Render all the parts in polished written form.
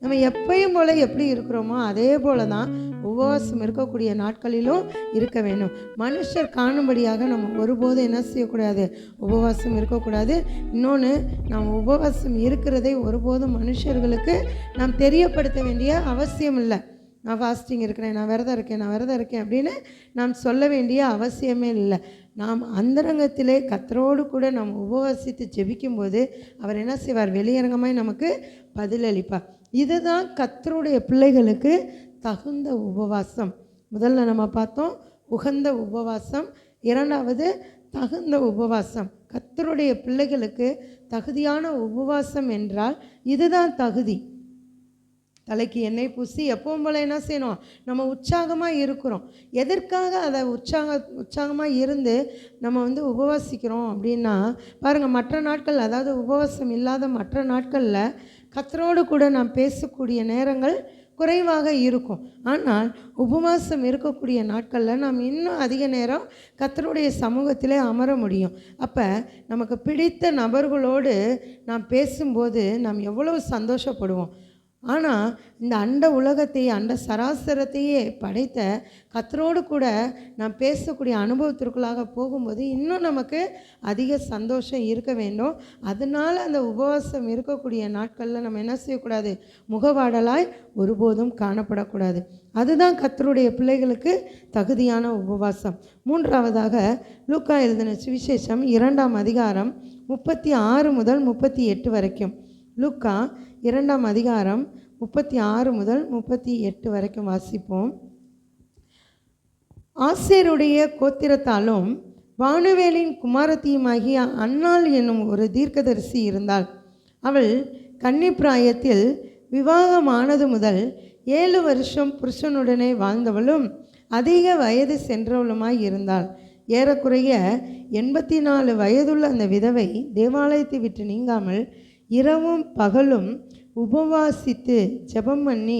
நம்ம எப்பயும் போல் எப்படி இருக்கிறோமோ அதே போல தான் உபவாசம் இருக்கக்கூடிய நாட்களிலும் இருக்க வேண்டும். மனுஷர் காணும்படியாக நம்ம ஒருபோதும் என்ன செய்யக்கூடாது, உபவாசம் இருக்கக்கூடாது. இன்னொன்று, நாம் உபவாசம் இருக்கிறதை ஒருபோதும் மனுஷர்களுக்கு நாம் தெரியப்படுத்த வேண்டிய அவசியம் இல்லை. நான் ஃபாஸ்டிங் இருக்கிறேன், நான் விரதம் இருக்கேன் அப்படின்னு நாம் சொல்ல வேண்டிய அவசியமே இல்லை. நாம் அந்தரங்கத்திலே கர்த்தரோடு கூட நாம் உபவாசித்து ஜெபிக்கும்போது அவர் என்ன செய்வார், வெளியரங்கமாய் நமக்கு பதிலளிப்பார். இதுதான் கர்த்தருடைய பிள்ளைகளுக்கு தகுந்த உபவாசம். முதல்ல நம்ம பார்த்தோம் உகந்த உபவாசம், இரண்டாவது தகுந்த உபவாசம். கர்த்தருடைய பிள்ளைகளுக்கு தகுதியான உபவாசம் என்றால் இதுதான் தகுதி. தலைக்கு எண்ணெய் பூசி எப்பவும் போல் என்ன செய்யணும், நம்ம உற்சாகமாக இருக்கிறோம். எதற்காக அதை உற்சாகமாக இருந்து நம்ம உபவாசிக்கிறோம் அப்படின்னா, பாருங்கள், மற்ற நாட்கள், அதாவது உபவாசம் இல்லாத மற்ற நாட்களில் கர்த்தரோடு கூட நாம் பேசக்கூடிய நேரங்கள் குறைவாக இருக்கும். ஆனால் உபவாசம் இருக்கக்கூடிய நாட்களில் நாம் இன்னும் அதிக நேரம் கர்த்தருடைய சமூகத்திலே அமர முடியும். அப்போ நமக்கு பிடித்த நபர்களோடு நாம் பேசும்போது நாம் எவ்வளவு சந்தோஷப்படுவோம். ஆனால் இந்த அண்ட உலகத்தையே, அண்ட சராசரத்தையே படைத்த கர்த்தரோடு கூட நாம் பேசக்கூடிய அனுபவத்திற்குள்ளாக போகும்போது இன்னும் நமக்கு அதிக சந்தோஷம் இருக்க வேண்டும். அதனால் அந்த உபவாசம் இருக்கக்கூடிய நாட்களில் நம்ம என்ன செய்யக்கூடாது, முகவாடலாய் ஒருபோதும் காணப்படக்கூடாது. அதுதான் கர்த்தருடைய பிள்ளைகளுக்கு தகுதியான உபவாசம். மூன்றாவதாக, லூக்கா எழுதின சுவிசேஷம் 2ஆம் அதிகாரம் 36 முதல் 38 வரைக்கும். லூக்கா 2ஆம் அதிகாரம் 36 முதல் 38 வரைக்கும் வாசிப்போம். ஆசேருடைய கோத்திரத்தாலும் வானுவேலின் குமாரத்தியுமாகிய அன்னாள் என்னும் ஒரு தீர்க்கதரிசி இருந்தாள். அவள் கன்னிப்பிராயத்தில் விவாகமானது முதல் 7 வருஷம் புருஷனுடனே வாழ்ந்தவளும் அதிக வயது சென்றவளுமாய் இருந்தாள். ஏறக்குறைய 84 வயதுள்ள அந்த விதவை தேவாலயத்தை விட்டு நீங்காமல் இரவும் பகலும் உபவாசித்து ஜெபம் பண்ணி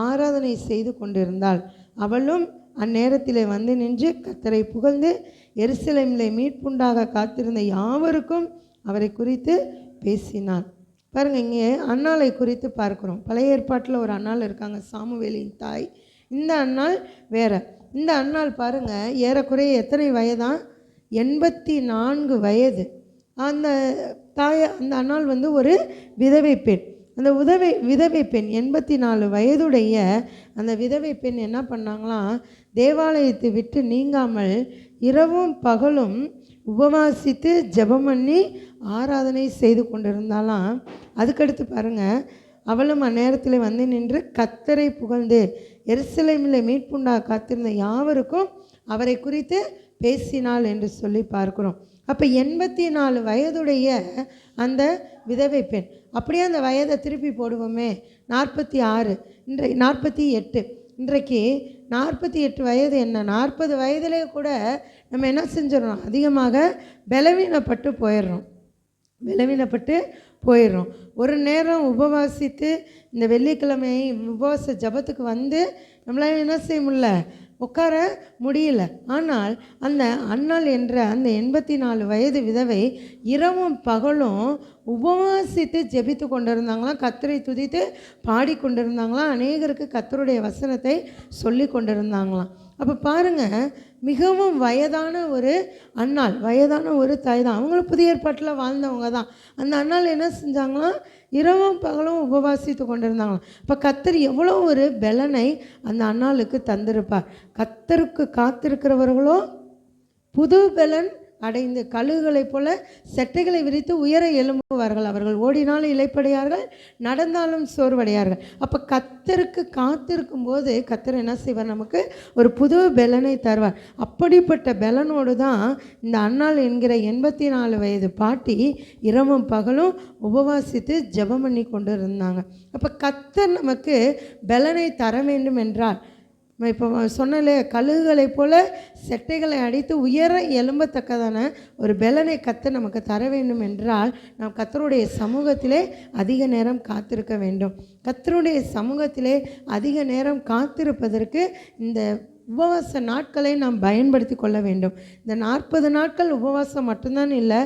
ஆராதனை செய்து கொண்டிருந்தாள். அவளும் அந்நேரத்தில் வந்து நின்று கர்த்தரை புகழ்ந்து எருசலேமிலே மீட்புண்டாக காத்திருந்த யாவருக்கும் அவரை குறித்து பேசினாள். பாருங்கள், இங்கே அன்னாளை குறித்து பார்க்குறோம். பழைய ஏற்பாட்டில் ஒரு அன்னாள் இருக்காங்க, சாமுவேலின் தாய். இந்த அன்னாள் வேற. இந்த அன்னாள் பாருங்கள், ஏறக்குறைய எத்தனை வயதான், 84 வயது. அந்த அன்னாள் ஒரு விதவை பெண். அந்த விதவை பெண் 84 வயதுடைய அந்த விதவை பெண் என்ன பண்ணாங்களாம், தேவாலயத்தை விட்டு நீங்காமல் இரவும் பகலும் உபவாசித்து ஜெபம் பண்ணி ஆராதனை செய்து கொண்டிருந்தாலாம். அதுக்கடுத்து பாருங்கள், அவளும் அந்நேரத்தில் வந்து நின்று கர்த்தரை புகழ்ந்து எருசலேமில் மீட்புண்டாக காத்திருந்த யாவருக்கும் அவரை குறித்து பேசினாள் என்று சொல்லி பார்க்கிறோம். அப்போ 84 வயதுடைய அந்த விதவை பெண். அப்படியே அந்த வயதை திருப்பி போடுவோமே, 46, 48. இன்றைக்கு 48 வயது என்ன, 40 வயதிலே கூட நம்ம என்ன செஞ்சிடறோம், அதிகமாக பலவீனப்பட்டு போயிடுறோம். ஒரு நேரம் உபவாசித்து இந்த வெள்ளிக்கிழமை உபவாச ஜபத்துக்கு வந்து நம்மளால் என்ன செய்ய முடியல, உட்கார முடியல. ஆனால் அந்த அன்னாள் என்ற அந்த 84 வயது விதவை இரவும் பகலும் உபவாசித்து ஜெபித்து கொண்டிருந்தாங்களாம், கர்த்தரை துதித்து பாடிக்கொண்டிருந்தாங்களாம், அநேகருக்கு கர்த்தருடைய வசனத்தை சொல்லி கொண்டிருந்தாங்களாம். அப்போ பாருங்கள், மிகவும் வயதான ஒரு அன்னாள், வயதான ஒரு தாய் தான். அவங்களும் புதிய ஏற்பாட்டில் வாழ்ந்தவங்க தான். அந்த அன்னாள் என்ன செஞ்சாங்களாம், இரவும் பகலும் உபவாசித்து கொண்டிருந்தாங்களாம். இப்போ கர்த்தர் எவ்வளோ ஒரு பலனை அந்த அன்னாளுக்கு தந்திருப்பார். கர்த்தருக்கு காத்திருக்கிறவர்களோ புது பலன் அடைந்து கழுகுகளைப் போல செட்டைகளை விரித்து உயர எழும்புவார்கள். அவர்கள் ஓடினாலும் இளைப்படையார்கள், நடந்தாலும் சோர்வடையார்கள். அப்போ கர்த்தருக்கு காத்திருக்கும் போது கர்த்தர் என்ன செய்வார், நமக்கு ஒரு புது பலனை தருவார். அப்படிப்பட்ட பலனோடு தான் இந்த அன்னாள் என்கிற 84 வயது பாட்டி இரவும் பகலும் உபவாசித்து ஜெபம் பண்ணி கொண்டு இருந்தாங்க. அப்போ கர்த்தர் நமக்கு பலனை தர வேண்டும் என்றால், இப்போ சொன்னாலே கழுகுகளைப் போல செட்டைகளை அடித்து உயர எழும்பத்தக்கதான ஒரு பலனை கர்த்தர் நமக்கு தர வேண்டும் என்றால் நாம் கர்த்தருடைய சமூகத்திலே அதிக நேரம் காத்திருக்க வேண்டும். கர்த்தருடைய சமூகத்திலே அதிக நேரம் காத்திருப்பதற்கு இந்த உபவாச நாட்களை நாம் பயன்படுத்தி கொள்ள வேண்டும். இந்த 40 நாட்கள் உபவாசம் மட்டும்தான் இல்லை,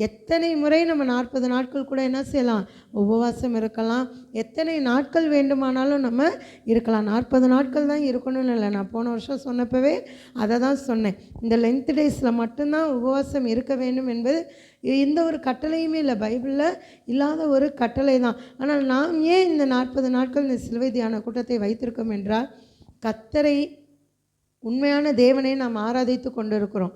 எத்தனை முறை நம்ம 40 நாட்கள் கூட என்ன செய்யலாம், உபவாசம் இருக்கலாம். எத்தனை நாட்கள் வேண்டுமானாலும் நம்ம இருக்கலாம். 40 நாட்கள் தான் இருக்கணும்னு இல்லை. நான் போன வருஷம் சொன்னப்பவே அதை தான் சொன்னேன். இந்த லென்த் டேஸில் மட்டும்தான் உபவாசம் இருக்க வேண்டும் என்பது எந்த ஒரு கட்டளையுமே இல்லை, பைபிளில் இல்லாத ஒரு கட்டளை தான். ஆனால் நாம் ஏன் இந்த 40 நாட்கள் இந்த சிலுவை தியான கூட்டத்தை வைத்திருக்கோம் என்றால், கர்த்தரை உண்மையான தேவனை நாம் ஆராதித்து கொண்டிருக்கிறோம்.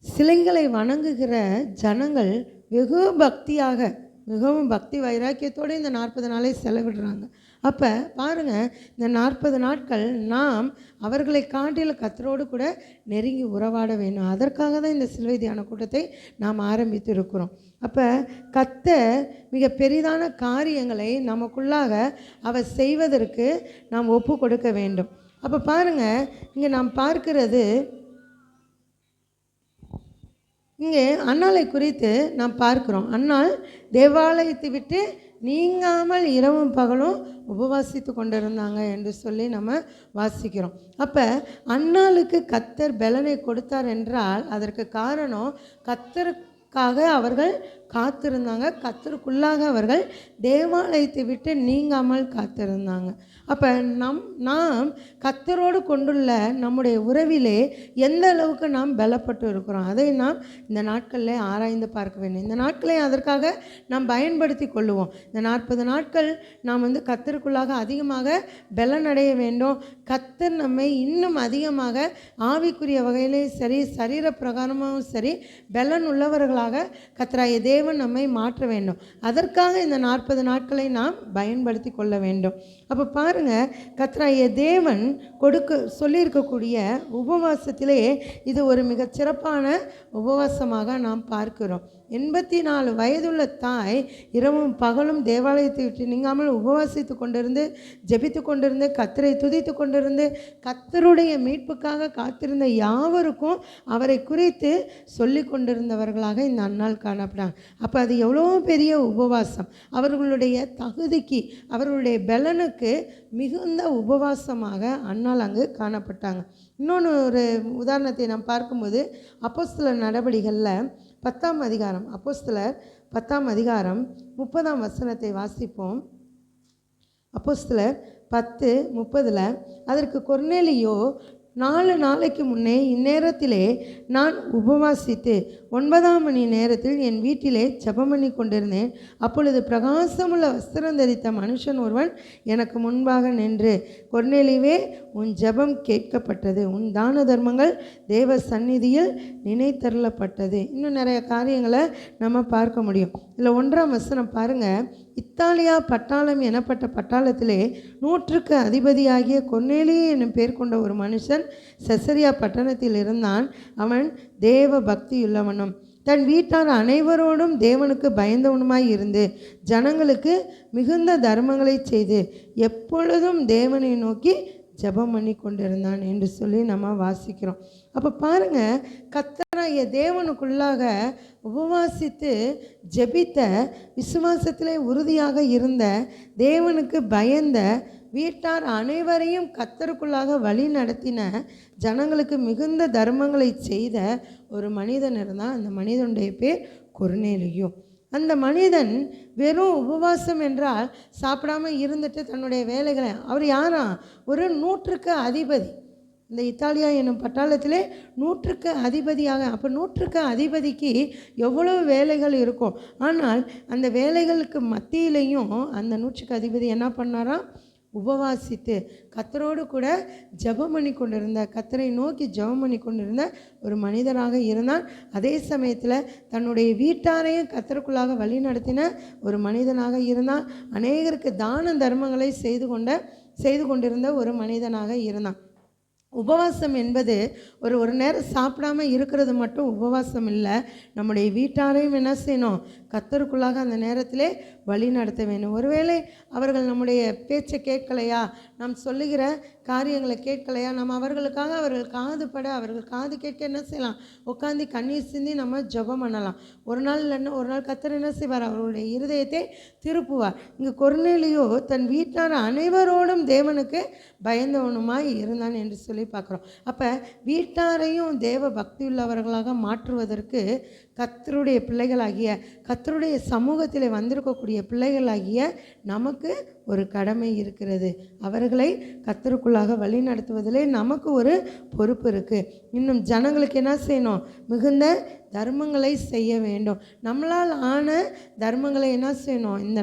சிலைகளை வணங்குகிற ஜனங்கள் வெகு பக்தியாக, மிகவும் பக்தி வைராக்கியத்தோடு இந்த 40 நாளை செலவிடுறாங்க. அப்போ பாருங்கள், இந்த 40 நாட்கள் நாம் அவர்களை காட்டில் கர்த்தரோடு கூட நெருங்கி உறவாட வேண்டும். அதற்காக தான் இந்த சிலுவை தியான கூட்டத்தை நாம் ஆரம்பித்து இருக்கிறோம். அப்போ கர்த்தர் மிக பெரிதான காரியங்களை நமக்குள்ளாக அவர் செய்வதற்கு நாம் ஒப்பு கொடுக்க வேண்டும். அப்போ பாருங்கள், இங்கே நாம் பார்க்கிறது, இங்கே அன்னாளை குறித்து நாம் பார்க்கிறோம். அன்னாள் தேவாலயத்தை விட்டு நீங்காமல் இரவும் பகலும் உபவாசித்து கொண்டிருந்தாங்க என்று சொல்லி நம்ம வாசிக்கிறோம். அப்போ அன்னாளுக்கு கர்த்தர் பலனை கொடுத்தார் என்றால் அதற்கு காரணம் கர்த்தருக்காக அவர்கள் காத்திருந்தாங்க, கர்த்தருக்குள்ளாக அவர்கள் தேவாலயத்தை விட்டு நீங்காமல் காத்திருந்தாங்க. அப்போ நாம் கர்த்தரோடு கொண்டுள்ள நம்முடைய உறவிலே எந்த அளவுக்கு நாம் பலப்பட்டு இருக்கிறோம், அதை நாம் இந்த நாட்களில் ஆராய்ந்து பார்க்க வேண்டும். இந்த நாட்களை அதற்காக நாம் பயன்படுத்தி கொள்ளுவோம். இந்த 40 நாட்கள் நாம் கர்த்தருக்குள்ளாக அதிகமாக பலனடைய வேண்டும். கர்த்தர் நம்மை இன்னும் அதிகமாக ஆவிக்குரிய வகையிலே சரி, சரீர பிரகாரமாகவும் சரி, பலன் உள்ளவர்களாக கர்த்தராகிய தேவன் நம்மை மாற்ற வேண்டும். அதற்காக இந்த 40 நாட்களை நாம் பயன்படுத்தி கொள்ள வேண்டும். அப்போ பாருங்கள், கர்த்தராகிய தேவன் சொல்லியிருக்கக்கூடிய உபவாசத்திலே இது ஒரு மிகச்சிறப்பான உபவாசமாக நாம் பார்க்கிறோம். 84 வயதுள்ள தாய் இரவும் பகலும் தேவாலயத்தை விட்டு நீங்காமல் உபவாசித்து கொண்டிருந்து, ஜெபித்து கொண்டிருந்து, கர்த்தரை துதித்து கொண்டிருந்து, கர்த்தருடைய மீட்புக்காக காத்திருந்த யாவருக்கும் அவரை குறித்து சொல்லி கொண்டிருந்தவர்களாக இந்த அன்னாள் காணப்பட்டாங்க. அப்போ அது எவ்வளோ பெரிய உபவாசம்! அவர்களுடைய தகுதிக்கு, அவர்களுடைய பலனுக்கு மிகுந்த உபவாசமாக அன்னாள் அங்கு காணப்பட்டாங்க. இன்னொன்று ஒரு உதாரணத்தை நாம் பார்க்கும்போது, அப்போஸ்தலர் நடபடிகளில் 10ஆம் அதிகாரம், அப்போஸ்தலர் 10ஆம் அதிகாரம் 30ஆம் வசனத்தை வாசிப்போம். அப்போஸ்தலர் 10:30 அதற்கு கொர்நேலியோ, 4 நாளைக்கு முன்னே இந்நேரத்திலே நான் உபவாசித்து 9ஆம் மணி நேரத்தில் என் வீட்டிலே ஜெபம் பண்ணி கொண்டிருந்தேன். அப்பொழுது பிரகாசமுள்ள வஸ்திரம் தரித்த மனுஷன் ஒருவன் எனக்கு முன்பாக நின்று, கொர்நேலியுவே, உன் ஜெபம் கேட்கப்பட்டது, உன் தான தர்மங்கள் தேவ சந்நிதியில் நினைத்தருளப்பட்டது. இன்னும் நிறைய காரியங்களை நம்ம பார்க்க முடியும். இதில் 1ஆம் வசனம் பாருங்கள். இத்தாலியா பட்டாளம் எனப்பட்ட பட்டாளத்திலே 100க்கு அதிபதியாகிய கொர்நேலியு என்னும் பேர் கொண்ட ஒரு மனுஷன் செசரியா பட்டணத்தில் இருந்தான். அவன் தேவ பக்தியுள்ளவனும் தன் வீட்டார் அனைவரோடும் தேவனுக்கு பயந்தவனுமாய் இருந்து ஜனங்களுக்கு மிகுந்த தர்மங்களை செய்து எப்பொழுதும் தேவனை நோக்கி ஜெபம் பண்ணி கொண்டிருந்தான் என்று சொல்லி நம்ம வாசிக்கிறோம். அப்போ பாருங்கள், கர்த்தராகிய தேவனுக்குள்ளாக உபவாசித்து ஜெபித்த, விசுவாசத்திலே உறுதியாக இருந்த, தேவனுக்கு பயந்த, வீட்டார் அனைவரையும் கர்த்தருக்குள்ளாக வழி நடத்தின, ஜனங்களுக்கு மிகுந்த தர்மங்களை செய்த ஒரு மனிதன் இருந்தால். அந்த மனிதனுடைய பேர் கொர்நேலியு. அந்த மனிதன் வெறும் உபவாசம் என்றால் சாப்பிடாமல் இருந்துட்டு தன்னுடைய வேலைகளை, அவர் யாரா, ஒரு 100க்கு அதிபதி. இந்த இத்தாலியா என்னும் பட்டாளத்திலே 100க்கு அதிபதியாக. அப்போ 100க்கு அதிபதிக்கு எவ்வளவு வேலைகள் இருக்கும். ஆனால் அந்த வேலைகளுக்கு மத்தியிலையும் அந்த 100க்கு அதிபதி என்ன பண்ணாராம், உபவாசித்து கர்த்தரோடு கூட ஜெபம் பண்ணி கொண்டிருந்த, கர்த்தரை நோக்கி ஜெபம் பண்ணி கொண்டிருந்த ஒரு மனிதனாக இருந்தான். அதே சமயத்தில் தன்னுடைய வீட்டாரையும் கர்த்தருக்குள்ளாக வழி நடத்தின ஒரு மனிதனாக இருந்தான். அநேகருக்கு தான தர்மங்களை செய்து கொண்டிருந்த ஒரு மனிதனாக இருந்தான். உபவாசம் என்பது ஒரு நேரம் சாப்பிடாமல் இருக்கிறது மட்டும் உபவாசம் இல்லை. நம்முடைய வீட்டாரையும் என்ன செய்யணும், கர்த்தருக்குள்ளாக அந்த நேரத்திலே வழி நடத்த வேண்டும். ஒருவேளை அவர்கள் நம்முடைய பேச்சை கேட்கலையா, நாம் சொல்லுகிற காரியங்களை கேட்கலையா, நம்ம அவர்களுக்காக அவர்கள் காதுபட அவர்கள் காது கேட்க என்ன செய்யலாம், உட்காந்து கண்ணீர் சிந்தி நம்ம ஜெபம் பண்ணலாம். ஒரு நாள் இல்லைன்னா ஒரு நாள் கர்த்தர் என்ன செய்வார், அவருடைய இருதயத்தை திருப்புவார். இங்கே கொர்நேலியோ தன் வீட்டார் அனைவரோடும் தேவனுக்கு பயந்தவனுமாய் இருந்தான் என்று சொல்லி பார்க்குறோம். அப்போ வீட்டாரையும் தேவ பக்தி உள்ளவர்களாக மாற்றுவதற்கு கர்த்தருடைய பிள்ளைகளாகிய, கர்த்தருடைய சமூகத்தில் வந்திருக்கக்கூடிய பிள்ளைகளாகிய நமக்கு ஒரு கடமை இருக்கிறது. அவர்களை கர்த்தருக்குள்ளாக வழி நடத்துவதிலே நமக்கு ஒரு பொறுப்பு இருக்குது. இன்னும் ஜனங்களுக்கு என்ன செய்யணும், மிகுந்த தர்மங்களை செய்ய வேண்டும். நம்மளால் ஆன தர்மங்களை என்ன செய்யணும், இந்த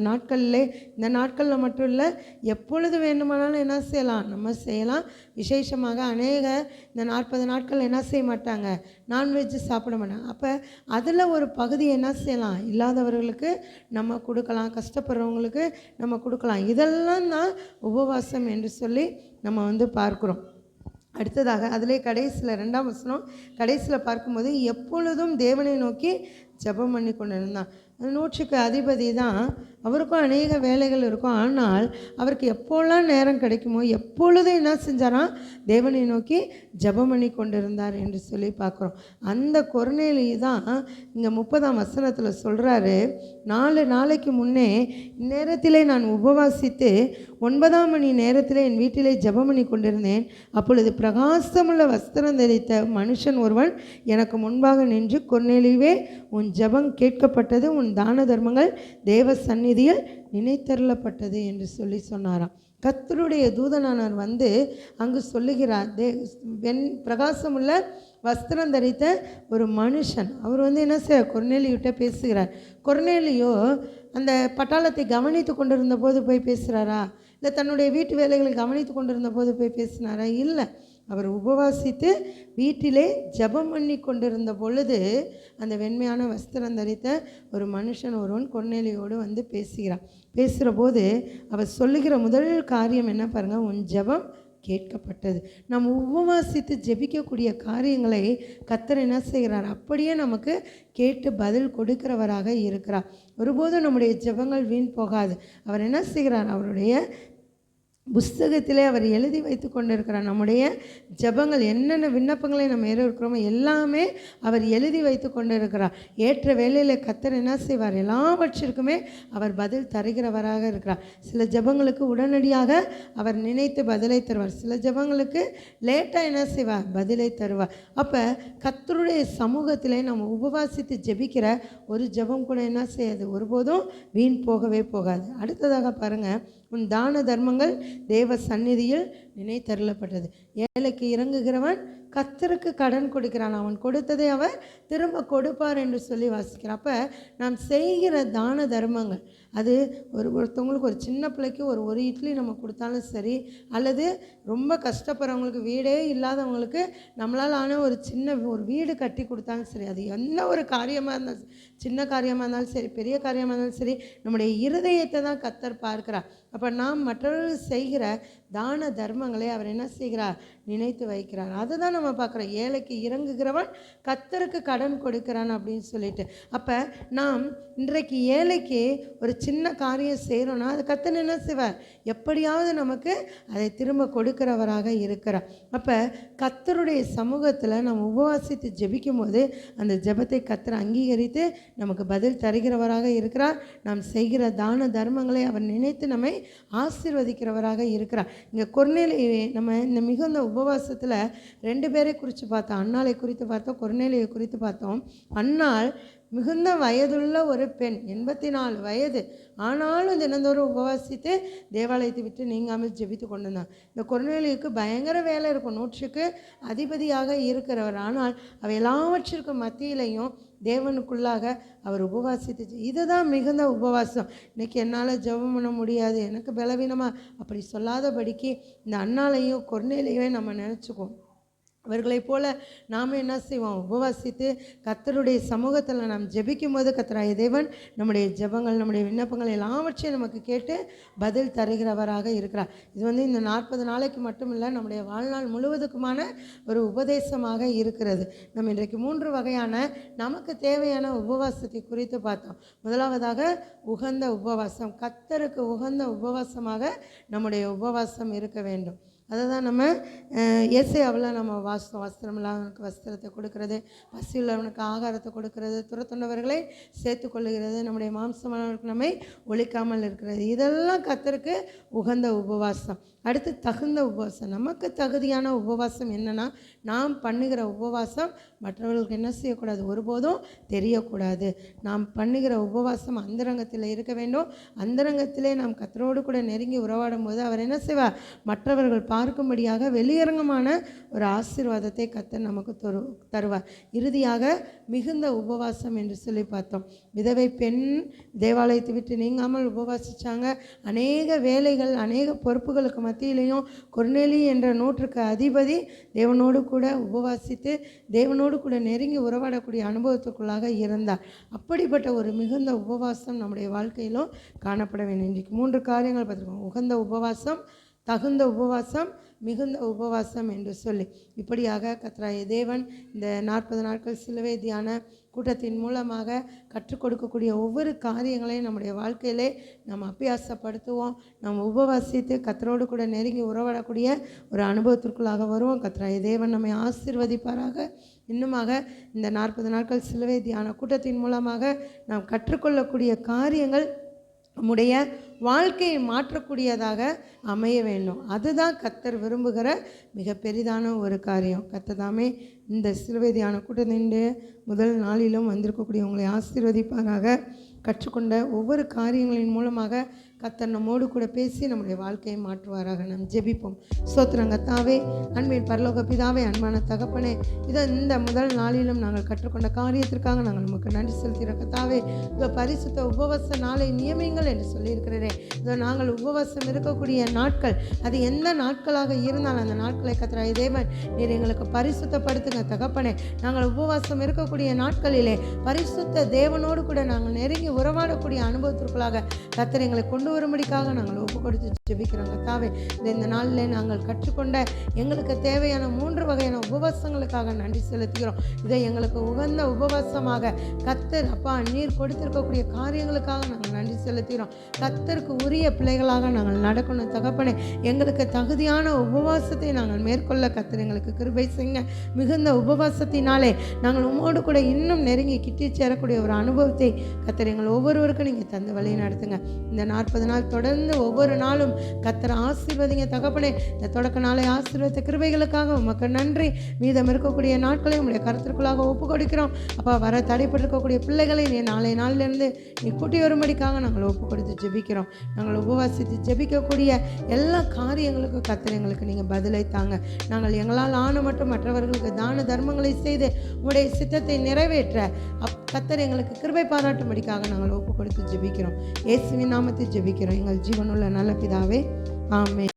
நாட்களில் மட்டும் இல்லை, எப்பொழுது வேண்டுமானாலும் என்ன செய்யலாம், நம்ம செய்யலாம். விசேஷமாக அநேக இந்த 40 நாட்கள் என்ன செய்ய மாட்டாங்க, நான்வெஜ்ஜு சாப்பிட மாட்டாங்க. அப்போ அதில் ஒரு பகுதி என்ன செய்யலாம், இல்லாதவர்களுக்கு நம்ம கொடுக்கலாம், கஷ்டப்படுறவங்களுக்கு நம்ம கொடுக்கலாம். இதெல்லாம் தான் உபவாசம் என்று சொல்லி நம்ம பார்க்குறோம். அடுத்ததாக அதிலே கடைசியில் 2ஆம் வசனம் கடைசியில் பார்க்கும்போது எப்பொழுதும் தேவனை நோக்கி ஜெபம் பண்ணி கொண்டு இருந்தான். 100க்கு அதிபதி தான், அவருக்கும் அநேக வேலைகள் இருக்கும். ஆனால் அவருக்கு எப்போல்லாம் நேரம் கிடைக்குமோ எப்பொழுதும் என்ன செஞ்சாராம், தேவனை நோக்கி ஜெபம் பண்ணி கொண்டிருந்தார் என்று சொல்லி பார்க்குறோம். அந்த கொர்நேலி தான் இங்கே 30ஆம் வசனத்தில் சொல்கிறாரு, 4 நாளைக்கு முன்னே இந்நேரத்திலே நான் உபவாசித்து 9ஆம் மணி நேரத்தில் என் வீட்டிலே ஜெபம் பண்ணி கொண்டிருந்தேன். அப்பொழுது பிரகாசமுள்ள வஸ்திரம் தரித்த மனுஷன் ஒருவன் எனக்கு முன்பாக நின்று, கொர்நேலியுவே, உன் ஜெபம் கேட்கப்பட்டது, உன் தான தர்மங்கள் தேவ சந்நிதியில் நினைத்தருளப்பட்டது என்று சொல்லி சொன்னாராம். கர்த்தருடைய தூதனானவர் அங்கு சொல்லுகிறார், பிரகாசமுள்ள வஸ்திரம் தரித்த ஒரு மனுஷன், அவர் என்ன செய்ய கொர்நேலியுட்ட பேசுகிறார். கொர்நேலியோ அந்த பட்டாளத்தை கவனித்து கொண்டிருந்த போது போய் பேசுகிறாரா, இல்லை தன்னுடைய வீட்டு வேலைகளை கவனித்து கொண்டிருந்த போது போய் பேசினாரா? இல்லை, அவர் உபவாசித்து வீட்டிலே ஜெபம் பண்ணி கொண்டிருந்த பொழுது அந்த வெண்மையான வஸ்திரம் தரித்த ஒரு மனுஷன் ஒருவன் கொர்நேலியோடு பேசுகிறான். பேசுகிற போது அவர் சொல்லுகிற முதல் காரியம் என்ன பாருங்கள், உன் ஜெபம் கேட்கப்பட்டது. நம்ம உபவாசித்து ஜெபிக்கக்கூடிய காரியங்களை கர்த்தர் என்ன செய்கிறார், அப்படியே நமக்கு கேட்டு பதில் கொடுக்கிறவராக இருக்கிறார். ஒருபோதும் நம்முடைய ஜெபங்கள் வீண் போகாது. அவர் என்ன செய்கிறார், அவருடைய புஸ்தகத்திலே அவர் எழுதி வைத்து கொண்டிருக்கிறார். நம்முடைய ஜெபங்கள் என்னென்ன விண்ணப்பங்களை நம்ம இருக்கிறோமோ எல்லாமே அவர் எழுதி வைத்து கொண்டிருக்கிறார். ஏற்ற வேளையில் கர்த்தர் என்ன செய்வார், எல்லாவற்றிற்குமே அவர் பதில் தருகிறவராக இருக்கிறார். சில ஜெபங்களுக்கு உடனடியாக அவர் நினைத்து பதிலை தருவார், சில ஜெபங்களுக்கு லேட்டாக என்ன செய்வார், பதிலை தருவார். அப்போ கர்த்தருடைய சமூகத்திலே நம்ம உபவாசித்து ஜெபிக்கிற ஒரு ஜெபம் கூட என்ன செய்யாது, ஒருபோதும் வீண் போகவே போகாது. அடுத்ததாக பாருங்கள், உன் தான தர்மங்கள் தேவ சந்நிதியில் நினைத்தருளப்பட்டது. ஏழைக்கு இறங்குகிறவன் கர்த்தருக்கு கடன் கொடுக்கிறான், அவன் கொடுத்ததை அவர் திரும்ப கொடுப்பார் என்று சொல்லி வாசிக்கிறான். அப்போ நாம் செய்கிற தான தர்மங்கள், அது ஒருத்தவங்களுக்கு ஒரு சின்ன பிள்ளைக்கு ஒரு இட்லி நம்ம கொடுத்தாலும் சரி, அல்லது ரொம்ப கஷ்டப்படுறவங்களுக்கு, வீடே இல்லாதவங்களுக்கு நம்மளால் ஆன ஒரு வீடு கட்டி கொடுத்தாலும் சரி, அது என்ன ஒரு காரியமாக இருந்தாலும், சின்ன காரியமாக இருந்தாலும் சரி, பெரிய காரியமாக இருந்தாலும் சரி, நம்முடைய இருதயத்தை தான் கர்த்தர் பார்க்கிறார். அப்போ நாம் மற்றவர்கள் செய்கிற தான தர்மங்களை அவர் என்ன செய்கிறார், நினைத்து வைக்கிறார். அதுதான் நம்ம பார்க்குறோம், ஏழைக்கு இறங்குகிறவன் கர்த்தருக்கு கடன் கொடுக்கிறான் அப்படின்னு சொல்லிட்டு. அப்போ நாம் இன்றைக்கு ஏழைக்கு ஒரு சின்ன காரியம் செய்கிறோன்னா அது கர்த்தர் என்ன செய்வார், எப்படியாவது நமக்கு அதை திரும்ப கொடுக்கிறவராக இருக்கிறார். அப்போ கர்த்தருடைய சமூகத்தில் நம்ம உபவாசித்து ஜெபிக்கும் போது அந்த ஜெபத்தை கர்த்தர் அங்கீகரித்து நமக்கு பதில் தருகிறவராக இருக்கிறார். நாம் செய்கிற தான தர்மங்களை அவர் நினைத்து நம்மை ஆசீர்வதிக்கிறவராக இருக்கிறார். இங்கே கொர்நேலியை நம்ம இந்த மிகுந்த உபவாசத்தில் 2 பேரை குறித்து பார்த்தோம், அன்னாளை குறித்து பார்த்தோம், கொர்நேலியை குறித்து பார்த்தோம். அன்னாள் மிகுந்த வயதுள்ள ஒரு பெண், 84 வயது, ஆனாலும் தினந்தோறும் உபவாசித்து தேவாலயத்தை விட்டு நீங்காமல் ஜெபித்து கொண்டு இருந்தான். இந்த கொர்நேலியுக்கு பயங்கர வேலை இருக்கும், 100க்கு அதிபதியாக இருக்கிறவர். ஆனால் அவை எல்லாவற்றிற்கும் மத்தியிலையும் தேவனுக்குள்ளாக அவர் உபவாசித்து, இதுதான் மிகுந்த உபவாசம். இன்றைக்கி என்னால் ஜெபம் பண்ண முடியாது, எனக்கு பலவீனமாக, அப்படி சொல்லாதபடிக்கு இந்த அன்னாளையும் கொர்நேலியையும் நம்ம நினச்சிக்குவோம். அவர்களைப் போல நாம் என்ன செய்வோம்? உபவாசித்து கர்த்தருடைய சமூகத்தில் நாம் ஜெபிக்கும் போது கர்த்தராகிய தேவன் நம்முடைய ஜெபங்கள், நம்முடைய விண்ணப்பங்கள் எல்லாவற்றையும் நமக்கு கேட்டு பதில் தருகிறவராக இருக்கிறார். இது இந்த 40 நாளைக்கு மட்டும் இல்லை, நம்முடைய வாழ்நாள் முழுவதுக்குமான ஒரு உபதேசமாக இருக்கிறது. நம்ம இன்றைக்கு 3 வகையான நமக்கு தேவையான உபவாசத்தை குறித்து பார்த்தோம். முதலாவதாக உகந்த உபவாசம். கர்த்தருக்கு உகந்த உபவாசமாக நம்முடைய உபவாசம் இருக்க வேண்டும். அதை தான் நம்ம ஏசாயாவில் நம்ம வாசம். வஸ்திரம் இல்லாதவனுக்கு வஸ்திரத்தை கொடுக்கறது, பசி உள்ளவனுக்கு ஆகாரத்தை கொடுக்கறது, துரத்துண்டவர்களை சேர்த்து கொள்ளுகிறது, நம்முடைய மாம்சமானவர்களுக்கு நம்மை ஒழிக்காமல் இருக்கிறது. இதெல்லாம் கர்த்தருக்கு உகந்த உபவாசம். அடுத்து தகுந்த உபவாசம். நமக்கு தகுதியான உபவாசம் என்னென்னா, நாம் பண்ணுகிற உபவாசம் மற்றவர்களுக்கு என்ன செய்யக்கூடாது? ஒருபோதும் தெரியக்கூடாது. நாம் பண்ணுகிற உபவாசம் அந்தரங்கத்தில் இருக்க வேண்டும். அந்தரங்கத்திலே நாம் கர்த்தரோடு கூட நெருங்கி உறவாடும் போது அவர் என்ன செய்வார்? மற்றவர்கள் பார்க்கும்படியாக வெளியரங்கமான ஒரு ஆசீர்வாதத்தை கர்த்தர் நமக்கு தருவார். இறுதியாக மிகுந்த உபவாசம் என்று சொல்லி பார்த்தோம். விதவை பெண் தேவாலயத்தை விட்டு நீங்காமல் உபவாசித்தாங்க. அநேக வேலைகள், அநேக பொறுப்புகளுக்கு மத்தியிலையும் கொர்நேலி என்ற 100க்கு அதிபதி தேவனோடு கூட உபவாசித்து தேவனோடு கூட நெருங்கி உறவாடக்கூடிய அனுபவத்துக்குள்ளாக இருந்தார். அப்படிப்பட்ட ஒரு மிகுந்த உபவாசம் நம்முடைய வாழ்க்கையிலும் காணப்பட வேண்டும். இன்றைக்கு 3 காரியங்கள் பார்த்துருக்கோம். உகந்த உபவாசம், தகுந்த உபவாசம், மிகுந்த உபவாசம் என்று சொல்லி இப்படியாக கர்த்தராகிய தேவன் இந்த 40 நாட்கள் சிலுவை தியான கூட்டத்தின் மூலமாக கற்றுக் கொடுக்கக்கூடிய ஒவ்வொரு காரியங்களையும் நம்முடைய வாழ்க்கையிலே நாம் அபியாசப்படுத்துவோம். நாம் உபவாசித்து கர்த்தரோடு கூட நெருங்கி உறவாடக்கூடிய ஒரு அனுபவத்திற்குள்ளாக வருவோம். கர்த்தராகிய தேவன் நம்மை ஆசீர்வதிப்பாராக. இன்னுமாக இந்த 40 நாட்கள் சிலுவை தியான கூட்டத்தின் மூலமாக நாம் கற்றுக்கொள்ளக்கூடிய காரியங்கள் நம்முடைய வாழ்க்கையை மாற்றக்கூடியதாக அமைய வேண்டும். அதுதான் கர்த்தர் விரும்புகிற மிக பெரிதான ஒரு காரியம். கர்த்தர் தாமே இந்த சிலுவை தியான கூட்டத்தின் முதல் நாளிலும் வந்திருக்கக்கூடிய உங்களை ஆசீர்வதிப்பாராக. கற்றுக்கொண்ட ஒவ்வொரு காரியங்களின் மூலமாக கர்த்தர் நம்மோடு கூட பேசி நம்முடைய வாழ்க்கையை மாற்றுவாராக. நாம் ஜெபிப்போம். ஸ்தோத்திரம் கர்த்தாவே, அன்பின் பரலோக பிதாவே, அன்பான தகப்பனே, இதோ இந்த முதல் நாளிலும் நாங்கள் கற்றுக்கொண்ட காரியத்திற்காக நாங்கள் நமக்கு நன்றி செலுத்துகிற கர்த்தாவே. இதோ பரிசுத்த உபவாச நாளை நியமிங்கள் என்று சொல்லியிருக்கிறேன். இதோ நாங்கள் உபவாசம் இருக்கக்கூடிய நாட்கள், அது எந்த நாட்களாக இருந்தாலும் அந்த நாட்களை கர்த்தராகிய தேவன் நீர் எங்களுக்கு பரிசுத்தப்படுத்துங்க தகப்பனே. நாங்கள் உபவாசம் இருக்கக்கூடிய நாட்களிலே பரிசுத்த தேவனோடு கூட நாங்கள் நெருங்கி உறவாடக்கூடிய அனுபவத்திற்குள்ளாக கர்த்தர் எங்களை கொண்டு வரும்படிக்காக நாங்கள் ஒப்பு கொடுத்து ஜெபிக்கிறோம் கர்த்தாவே. இந்த நாளில் நாங்கள் கற்றுக்கொண்ட எங்களுக்கு தேவையான 3 வகையான உபவாசங்களுக்காக நன்றி செலுத்துகிறோம். இதை எங்களுக்கு உகந்த உபவாசமாக கர்த்தர் அப்பா நீர் கொடுத்திருக்கக்கூடிய காரியங்களுக்காக நாங்கள் நன்றி செலுத்துகிறோம். கர்த்தருக்கு உரிய பிள்ளைகளாக நாங்கள் நடக்கணும் தகப்பனே. எங்களுக்கு தகுதியான உபவாசத்தை நாங்கள் மேற்கொள்ள கர்த்தர் எங்களுக்கு கிருபை செய்யுங்க. மிகுந்த உபவாசத்தினாலே நாங்கள் உம்மோடு கூட இன்னும் நெருங்கி கிட்டி சேரக்கூடிய ஒரு அனுபவத்தை கர்த்தர் எங்கள் ஒவ்வொருவருக்கும் நீங்கள் தந்து வழி நடத்துங்க. இந்த 40 நாள் தொடர்ந்து ஒவ்வொரு நாளும் கர்த்தர் ஆசீர்வதிங்க தகப்பனே. இந்த தொடக்க நாளை ஆசீர்வதித்த கிருபைகளுக்காக உமக்கு நன்றி. மீதம் இருக்கக்கூடிய நாட்களை உங்களுடைய கருத்திற்குள்ளாக ஒப்பு கொடுக்கிறோம் அப்பா. வர தடைப்பட்டிருக்கக்கூடிய பிள்ளைகளை நீ நாளைய நாளிலிருந்து நீ கூட்டி வரும்படிக்காக நாங்கள் ஒப்பு கொடுத்து ஜெபிக்கிறோம். நாங்கள் உபவாசித்து ஜெபிக்கக்கூடிய எல்லா காரியங்களுக்கும் கர்த்தர் எங்களுக்கு நீங்கள் பதிலை தாங்க. நாங்கள் எங்களால் ஆன மட்டும் மற்றவர்களுக்கு தான தர்மங்களை செய்து உங்களுடைய சித்தத்தை நிறைவேற்ற கர்த்தர் எங்களுக்கு கிருபை பாராட்டும்படிக்காக நாங்கள் ஒப்பு கொடுத்து ஜெபிக்கிறோம். இயேசுவின் நாமத்தில் ஜெபிக்கிறோம் எங்கள் ஜீவனுள்ள நல்ல பிதாவே, ஆமென்.